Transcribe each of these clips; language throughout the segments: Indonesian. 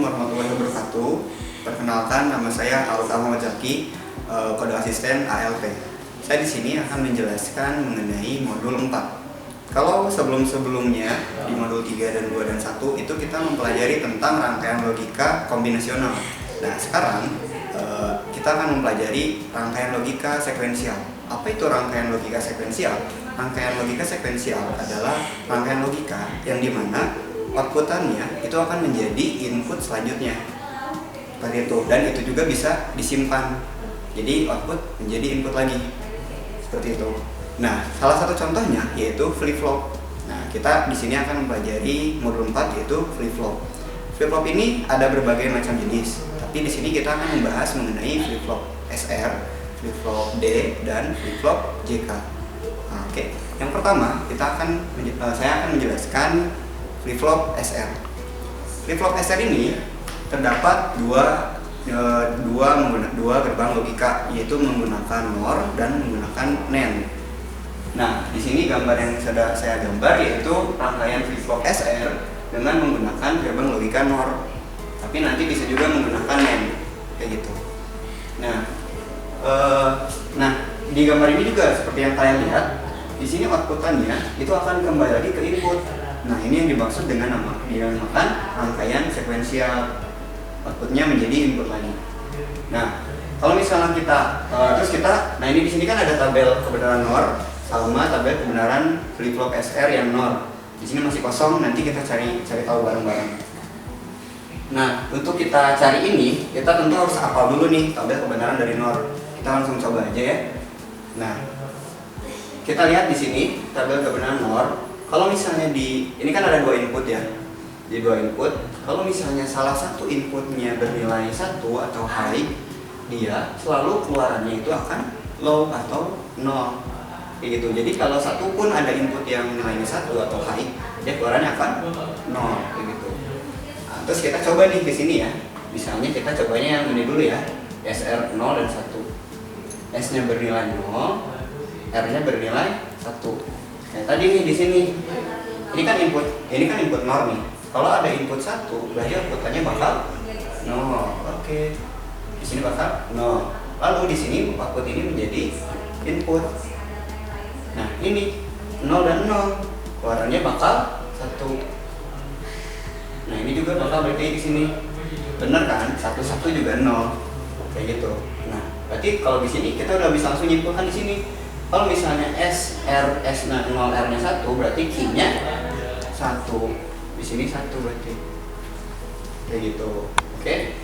warahmatullahi wabarakatuh. Perkenalkan, nama saya Arut Ahmad Zaki, kode asisten ALP. Saya di sini akan menjelaskan mengenai modul 4. Kalau sebelum-sebelumnya di modul 3 dan 2 dan 1 itu kita mempelajari tentang rangkaian logika kombinasional. Nah, sekarang kita akan mempelajari rangkaian logika sekuensial. Apa itu rangkaian logika sekuensial? Rangkaian logika sekuensial adalah rangkaian logika yang dimana outputannya itu akan menjadi input selanjutnya. Seperti itu, dan itu juga bisa disimpan. Jadi output menjadi input lagi. Seperti itu. Nah, salah satu contohnya yaitu flip flop. Nah, kita di sini akan mempelajari modul 4 yaitu flip flop. Flip flop ini ada berbagai macam jenis, tapi di sini kita akan membahas mengenai flip flop SR, flip flop D, dan flip flop JK. Nah, oke. Yang pertama, saya akan menjelaskan flip flop SR. Flip flop SR ini terdapat dua gerbang logika, yaitu menggunakan NOR dan menggunakan NAND. Nah, di sini gambar yang sudah saya gambar yaitu rangkaian flip flop SR dengan menggunakan gerbang logika NOR. Tapi nanti bisa juga menggunakan NAND, kayak gitu. Nah, di gambar ini juga seperti yang kalian lihat, di sini outputannya itu akan kembali lagi ke input. Nah, ini yang dimaksud dengan dinamakan rangkaian sekuensial. Outputnya menjadi input lagi. Nah, kalau misalnya nah ini di sini kan ada tabel kebenaran NOR sama tabel kebenaran flip flop SR yang NOR. Di sini masih kosong, nanti kita cari tahu bareng-bareng. Nah, untuk kita cari ini, kita tentu harus hafal dulu nih tabel kebenaran dari NOR. Kita langsung coba aja ya. Nah, kita lihat di sini tabel kebenaran NOR. Kalau misalnya ini kan ada 2 input ya. Di 2 input, kalau misalnya salah satu inputnya bernilai 1 atau high, dia selalu keluarannya itu akan low atau 0. Kayak gitu. Jadi kalau satu pun ada input yang nilainya 1 atau high, dia keluarannya akan 0, kayak gitu. Nah, terus kita coba nih ke sini ya. Misalnya kita cobanya yang ini dulu ya. SR 0 dan 1. S-nya bernilai 0, R-nya bernilai 1. Kayak tadi nih di sini. Ini kan input NOR nih. Kalau ada input 1, berarti outputannya bakal 0. Oke. Di sini bakal 0. Lalu di sini output ini menjadi input. Nah, ini 0 dan 0. Keluarannya bakal 1. Nah, ini juga bakal berarti di sini. Benar kan? 1 juga 0. Kayak gitu. Nah, berarti kalau di sini kita udah bisa langsung nyimpulkan di sini. Kalau misalnya S0 R-nya 1, berarti Q-nya 1. Di sini 1 berarti. Kayak gitu. Oke.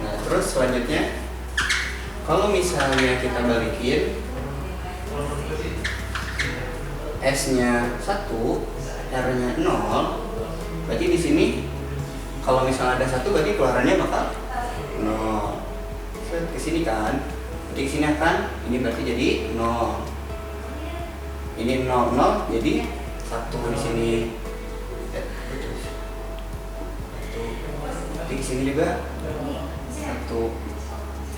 Nah, terus selanjutnya kalau misalnya kita balikin S-nya 1, R-nya 0, berarti di sini kalau misalnya ada 1 berarti keluarannya bakal 0. Ke sini kan. Berarti ke sini ini berarti jadi 0. Ini 0 0 jadi 1 di sini. Di sini juga 1.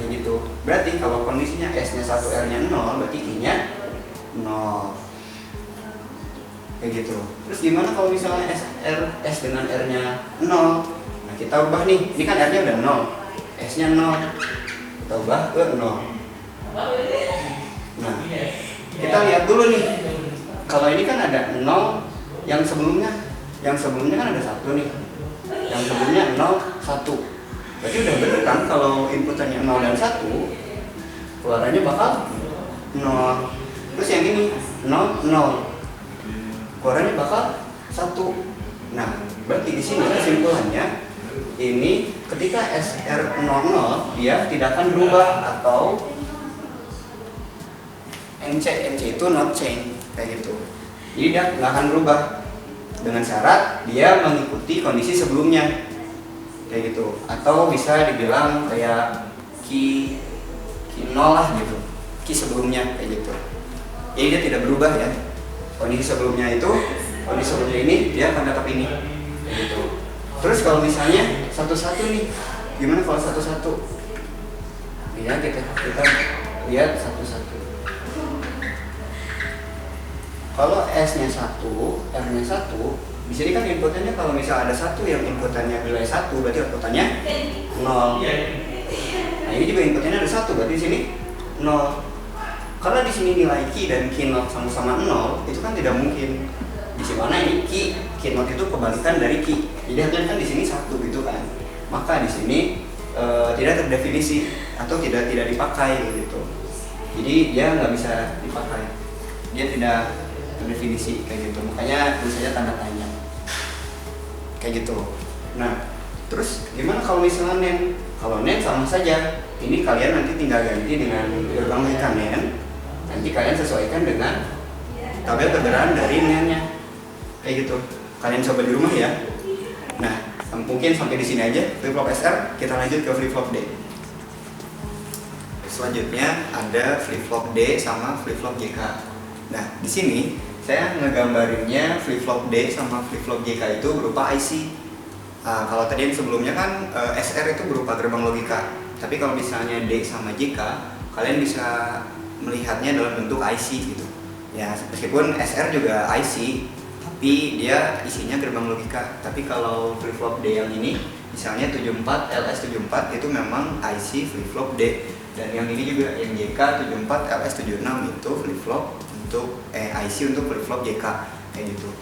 Kayak gitu. Berarti kalau kondisinya S-nya 1, R-nya 0, berarti I-nya 0. Kayak gitu. Terus gimana kalau misalnya S dengan R-nya 0? Nah, kita ubah nih. Ini kan R-nya udah 0. S-nya 0. Kita ubah ke 0. Nah, kita lihat dulu nih. Kalau ini kan ada 0 yang sebelumnya kan ada 1 nih. Yang sebelumnya 0, 1. Berarti udah bener kan kalau inputannya 0 dan 1, keluarannya bakal 0. Terus yang ini 0, 0. Keluarannya bakal 1. Nah, berarti di sini kesimpulannya ini ketika SR00 dia tidak akan berubah atau NC itu not change kayak gitu. Jadi dia nggak akan berubah dengan syarat dia mengikuti kondisi sebelumnya kayak gitu, atau bisa dibilang kayak key 0 lah gitu, key sebelumnya kayak gitu. Jadi dia tidak berubah ya. Kondisi sebelumnya ini dia akan tetap ini kayak gitu. Terus kalau misalnya 1 1 nih, gimana kalau 1 1? Ya kita lihat 1 1. Kalau S-nya 1, R-nya 1, Di sini kan inputannya kalau misal ada satu yang inputannya nilai 1, berarti outputannya 0. Nah ini juga inputannya ada 1, berarti di sini 0. Karena di sini nilai key dan key note sama-sama 0, itu kan tidak mungkin. Di mana ini key note itu kebalikan dari key. Jadi hasilnya kan di sini 1 gitu kan. Maka di sini tidak terdefinisi atau tidak dipakai gitu. Jadi dia nggak bisa dipakai. Dia tidak terdefinisi kayak gitu. Makanya tulisannya tanda tanya. Kayak gitu. Nah, terus gimana kalau misalnya NaN? Kalau NaN sama saja. Ini kalian nanti tinggal ganti dengan gerbang logika NaN. Nanti kalian sesuaikan dengan tabel pergerakan dari NaN-nya. Kayak gitu. Kalian coba di rumah ya. Nah, mungkin sampai di sini aja flip flop SR. Kita lanjut ke flip flop D. Selanjutnya ada flip flop D sama flip flop JK. Nah, di sini saya ngegambarinnya flip flop D sama flip flop JK itu berupa IC. Kalau tadi yang sebelumnya kan SR itu berupa gerbang logika. Tapi kalau misalnya D sama JK, kalian bisa melihatnya dalam bentuk IC gitu. Ya, meskipun SR juga IC, tapi dia isinya gerbang logika. Tapi kalau flip flop D yang ini, misalnya 74 LS74 itu memang IC flip flop D. Dan yang ini juga yang JK 74 LS76 itu flip flop untuk IC untuk flip flop JK kayak gitu.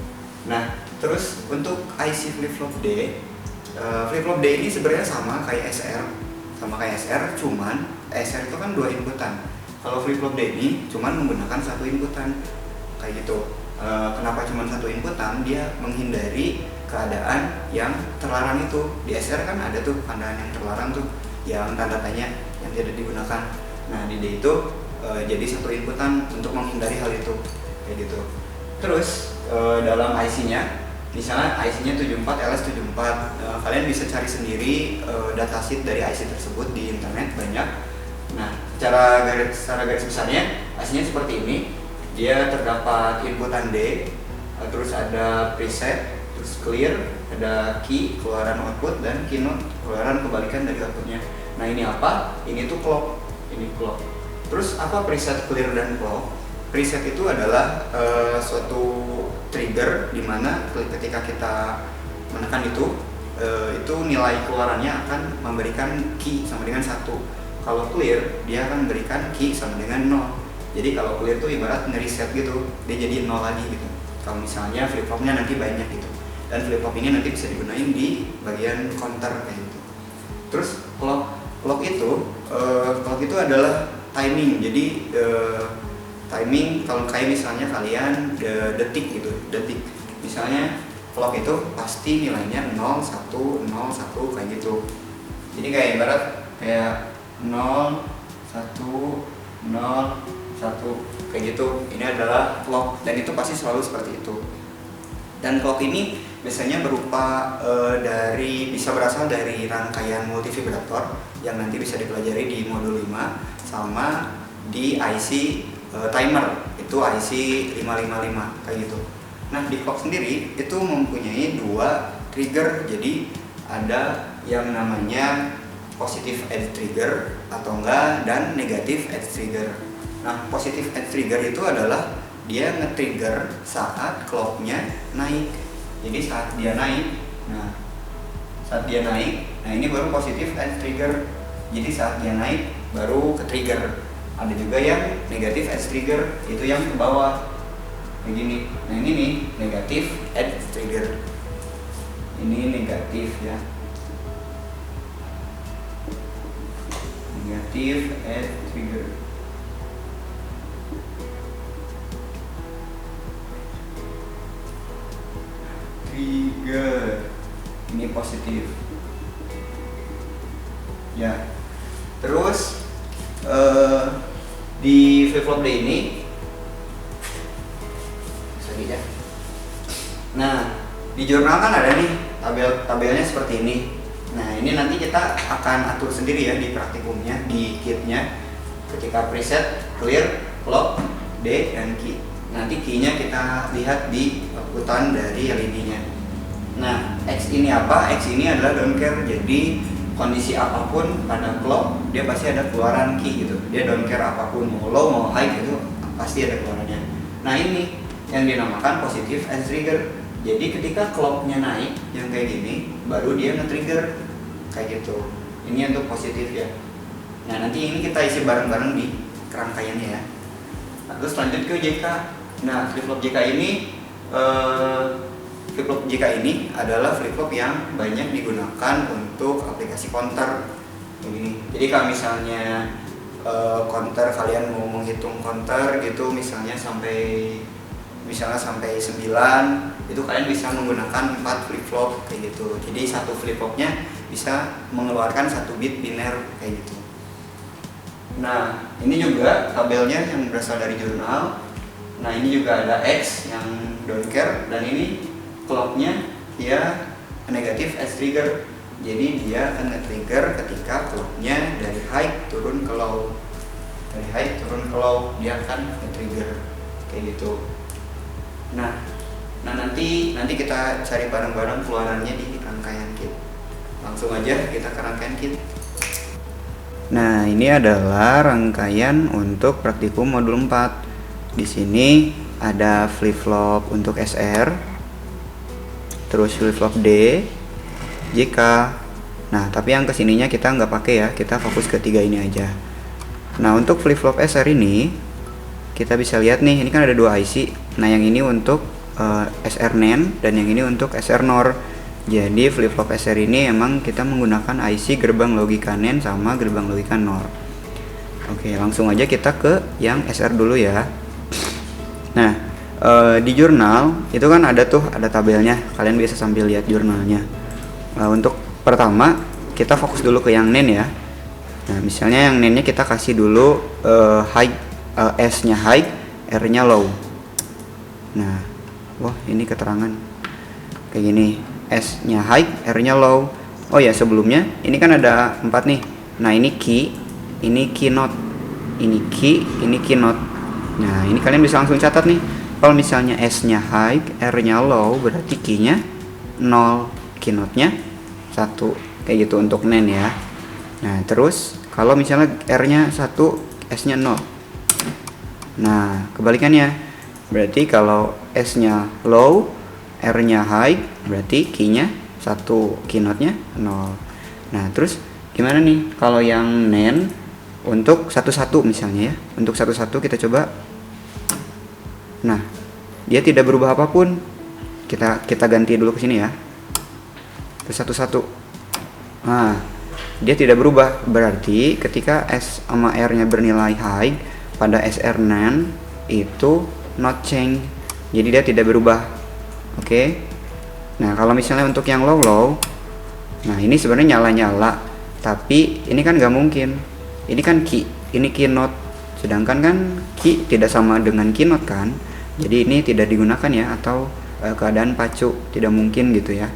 Nah, terus untuk IC flip flop D, flip flop D ini sebenarnya sama kayak SR, cuman SR itu kan 2 inputan. Kalau flip flop D ini cuman menggunakan 1 inputan kayak gitu. Kenapa cuma 1 inputan? Dia menghindari keadaan yang terlarang itu. Di SR kan ada tuh keadaan yang terlarang tuh, yang tanda tanya yang tidak digunakan. Nah di D itu jadi 1 inputan untuk menghindari hal itu kayak gitu. Terus dalam IC-nya, misalnya IC-nya 74 LS74, kalian bisa cari sendiri datasheet dari IC tersebut di internet banyak. Nah secara garis besarnya IC-nya seperti ini. Dia terdapat inputan D, terus ada preset, terus clear, ada key keluaran output, dan key note keluaran kebalikan dari outputnya. Nah ini apa? Ini tuh clock. Ini clock. Terus apa preset, clear, dan clock? Preset itu adalah suatu trigger di mana ketika kita menekan itu nilai keluarannya akan memberikan key sama dengan 1. Kalau clear, dia akan memberikan key sama dengan 0. Jadi kalau clear itu ibarat nge-reset gitu, dia jadi 0 lagi gitu. Kalau misalnya flip flopnya nanti banyak gitu. Dan flip flop ini nanti bisa digunain di bagian counter kayak gitu. Terus clock itu adalah timing. Jadi timing kalau kayak misalnya kalian detik gitu, detik. Misalnya clock itu pasti nilainya 0, 1, 0, 1 kayak gitu. Jadi kayak ibarat kayak 0, 1, 0, 1 kayak gitu. Ini adalah clock dan itu pasti selalu seperti itu. Dan clock ini biasanya berupa bisa berasal dari rangkaian multivibrator yang nanti bisa dipelajari di modul 5 sama di IC timer itu IC 555 kayak gitu. Nah di clock sendiri itu mempunyai 2 trigger. Jadi ada yang namanya positive edge trigger atau enggak dan negative edge trigger. Nah positive edge trigger itu adalah dia nge-trigger saat clocknya naik. Jadi saat dia naik, nah ini baru positive edge trigger. Jadi saat dia naik baru ke trigger. Ada juga yang negative edge trigger, itu yang ke bawah kayak gini. Nah ini nih negative edge trigger. Ini negatif ya. Negative edge trigger. Trigger ini positif ya. Terus di flip flop D ini ya. Nah di jurnal kan ada nih tabelnya seperti ini. Nah ini nanti kita akan atur sendiri ya di praktikumnya, di kitnya. Ketika preset, clear, clock, D, dan key. Nanti key-nya kita lihat di outputan dari LED-nya. Nah, X ini apa? X ini adalah don't care. Jadi kondisi apapun pada clock, dia pasti ada keluaran key gitu. Dia don't care apapun, mau low mau high gitu, pasti ada keluarannya. Nah ini yang dinamakan positive edge trigger. Jadi ketika clocknya naik yang kayak gini, baru dia nge-trigger kayak gitu. Ini untuk positif ya. Nah nanti ini kita isi bareng-bareng di kerangkaiannya ya. Nah, terus lanjut ke JK. Nah flip-flop JK ini flip-flop JK ini adalah flip-flop yang banyak digunakan untuk aplikasi counter ini. Jadi kalau misalnya counter, kalian mau menghitung counter gitu, misalnya sampai 9, itu kalian bisa menggunakan 4 flip-flop kayak gitu. Jadi satu flip-flopnya bisa mengeluarkan 1 bit biner kayak gitu. Nah ini juga tabelnya yang berasal dari jurnal. Nah ini juga ada X yang don't care, dan ini clocknya dia negatif as trigger. Jadi dia akan nge-trigger ketika clocknya dari high turun ke low. Dari high turun ke low dia akan nge-trigger kayak gitu. Nah nanti kita cari bareng-bareng keluarannya di rangkaian kit. Langsung aja kita ke rangkaian kit. Nah, ini adalah rangkaian untuk praktikum modul 4. Di sini ada flip-flop untuk SR, terus flip-flop D, JK. Nah, tapi yang kesininya kita nggak pakai ya, kita fokus ke 3 ini aja. Nah, untuk flip-flop SR ini kita bisa lihat nih, ini kan ada 2 IC. Nah, yang ini untuk SR NAND dan yang ini untuk SR NOR. Jadi flip-flop SR ini emang kita menggunakan IC gerbang logika NAND sama gerbang logika NOR. Oke, langsung aja kita ke yang SR dulu ya. Nah, di jurnal itu kan ada tabelnya. Kalian bisa sambil lihat jurnalnya. Untuk pertama kita fokus dulu ke yang NAND ya. Nah, misalnya yang NAND-nya kita kasih dulu high, S-nya high, R-nya low. Nah, wah ini keterangan kayak gini, S-nya high, R-nya low. Oh ya, sebelumnya ini kan ada 4 nih. Nah, ini key, ini key note, ini key, ini key note. Nah, ini kalian bisa langsung catat nih. Kalau misalnya S-nya high, R-nya low, berarti key-nya 0, key note-nya 1. Kayak gitu untuk NAND ya. Nah, terus kalau misalnya R-nya 1, S-nya 0. Nah, kebalikannya. Berarti kalau S-nya low, R-nya high, berarti key-nya 1, key note-nya 0. Nah, terus gimana nih kalau yang NAND untuk 1-1 misalnya ya. Untuk 1-1 kita coba. Nah, dia tidak berubah apapun. Kita ganti dulu ke sini ya. Terus 1-1. Nah, dia tidak berubah. Berarti ketika S sama R-nya bernilai high pada SR NAND itu not change. Jadi dia tidak berubah. Oke. Nah, kalau misalnya untuk yang low, nah ini sebenarnya nyala-nyala, tapi ini kan nggak mungkin. Ini kan key, ini key note. Sedangkan kan key tidak sama dengan key note kan. Jadi ini tidak digunakan ya, atau keadaan pacu, tidak mungkin gitu ya.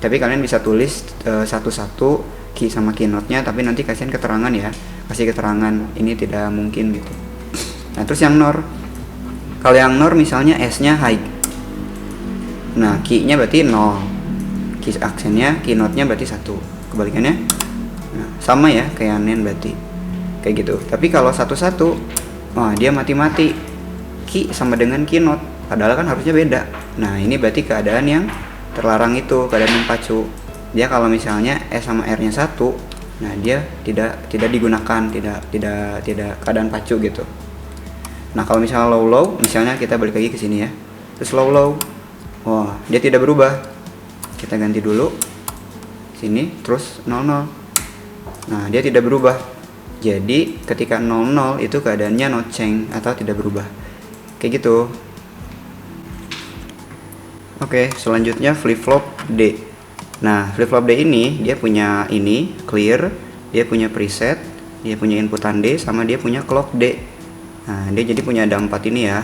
Tapi kalian bisa tulis satu-satu key sama key note-nya, tapi nanti kasihin keterangan ya. Kasih keterangan ini tidak mungkin gitu. Nah, terus yang NOR. Kalau yang NOR misalnya S-nya high. Nah, key-nya berarti 0. Key aksennya, key note-nya berarti 1. Kebalikannya. Nah, sama ya kayak NAND berarti. Kayak gitu. Tapi kalau 1-1, wah dia mati-mati. Key sama dengan key note. Padahal kan harusnya beda. Nah, ini berarti keadaan yang terlarang itu, keadaan yang pacu. Dia kalau misalnya S sama R-nya 1, nah dia tidak digunakan, tidak keadaan pacu gitu. Nah, kalau misalnya low, misalnya kita balik lagi ke sini ya. Terus low. Wah, dia tidak berubah. Kita ganti dulu. Sini, terus 00. Nah, dia tidak berubah. Jadi, ketika 00 itu keadaannya not change atau tidak berubah. Kayak gitu. Oke, selanjutnya flip-flop D. Nah, flip-flop D ini dia punya ini clear, dia punya preset, dia punya inputan D, sama dia punya clock D. Nah, dia jadi punya ada 4 ini ya.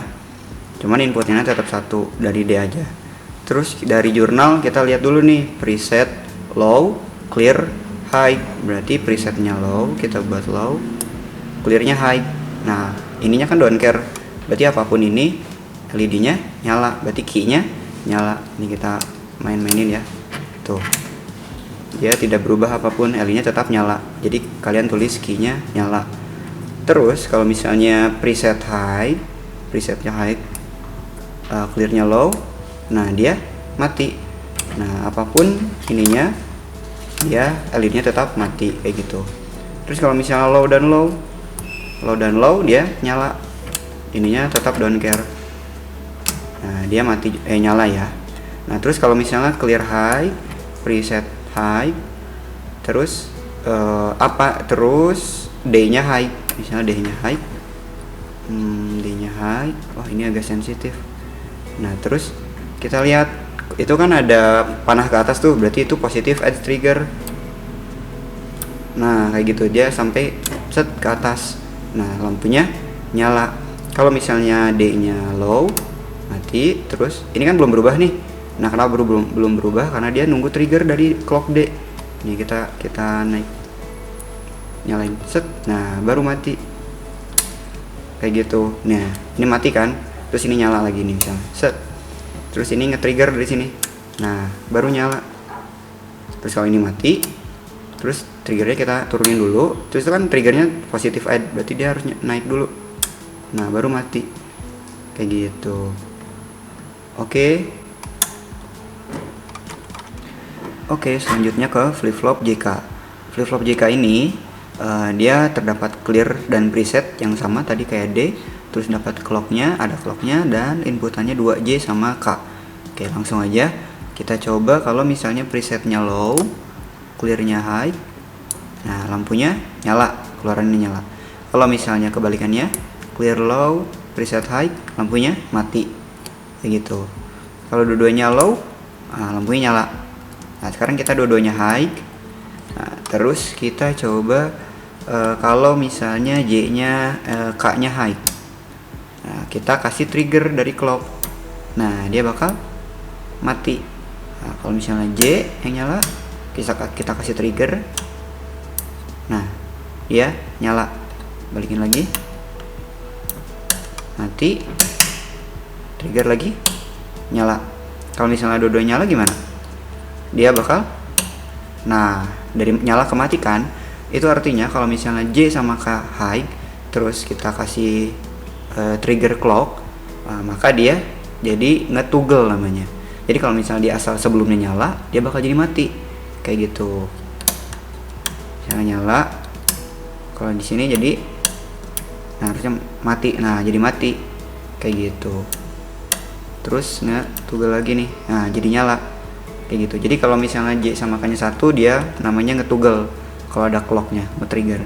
Cuman inputnya tetap 1 dari D aja. Terus dari jurnal kita lihat dulu nih, preset low, clear, high. Berarti presetnya low, kita buat low, clearnya high. Nah, ininya kan don't care. Berarti apapun ini LED-nya nyala, berarti key-nya nyala. Ini kita main-mainin ya. Tuh. Dia tidak berubah apapun, LED-nya tetap nyala. Jadi kalian tulis key-nya nyala. Terus kalau misalnya presetnya high, clearnya low, nah dia mati. Nah, apapun ininya dia LED-nya tetap mati kayak gitu. Terus kalau misalnya low dan low dia nyala, ininya tetap don't care. Nah, dia mati nyala ya. Nah, terus kalau misalnya clear high, preset high, terus terus D-nya high, misalnya D-nya high. D-nya high. Oh, ini agak sensitif. Nah, terus kita lihat itu kan ada panah ke atas tuh, berarti itu positif edge trigger. Nah, kayak gitu dia sampai set ke atas. Nah, lampunya nyala. Kalau misalnya D-nya low, mati. Terus ini kan belum berubah nih. Nah, kenapa belum berubah? Karena dia nunggu trigger dari clock D. Ini kita naik, nyalain, set. Nah, baru mati. Kayak gitu. Nah, ini mati kan? Terus ini nyala lagi nih misalnya, set. Terus ini nge-trigger dari sini. Nah, baru nyala. Terus kalau ini mati, terus triggernya kita turunin dulu. Terus itu kan triggernya positif edge, berarti dia harus naik dulu. Nah, baru mati. Kayak gitu. Oke, selanjutnya ke flip-flop JK. Flip-flop JK ini dia terdapat clear dan preset yang sama tadi kayak D. Terus dapat clocknya, ada clocknya, dan inputannya 2J sama K. Oke, langsung aja kita coba. Kalau misalnya presetnya low, clearnya high, nah lampunya nyala, keluarannya nyala. Kalau misalnya kebalikannya, clear low, preset high, lampunya mati, kayak gitu. Kalau dua-duanya low, lampunya nyala. Nah, sekarang kita dua-duanya high. Nah, terus kita coba kalau misalnya J-nya K-nya high. Nah, kita kasih trigger dari clock. Nah, dia bakal mati. Nah, kalau misalnya J yang nyala, kita kasih trigger. Nah, dia nyala. Balikin lagi. Mati. Trigger lagi. Nyala. Kalau misalnya dua-duanya nyala gimana? Dia bakal, nah, dari nyala ke mati kan? Itu artinya kalau misalnya J sama K high, terus kita kasih trigger clock, maka dia jadi nge-toggle namanya. Jadi kalau misalnya dia asal sebelumnya nyala, dia bakal jadi mati, kayak gitu. Misalnya nyala, kalau di sini jadi, nah harusnya mati, nah jadi mati, kayak gitu. Terus nge-toggle lagi nih, nah jadi nyala, kayak gitu. Jadi kalau misalnya J sama K nya satu, dia namanya nge-toggle kalau ada clocknya, nge-trigger.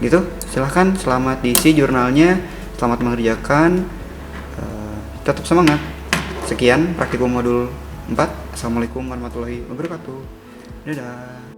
Gitu. Silahkan, selamat diisi jurnalnya, selamat mengerjakan, tetap semangat. Sekian praktikum modul 4. Assalamualaikum warahmatullahi wabarakatuh. Dadah.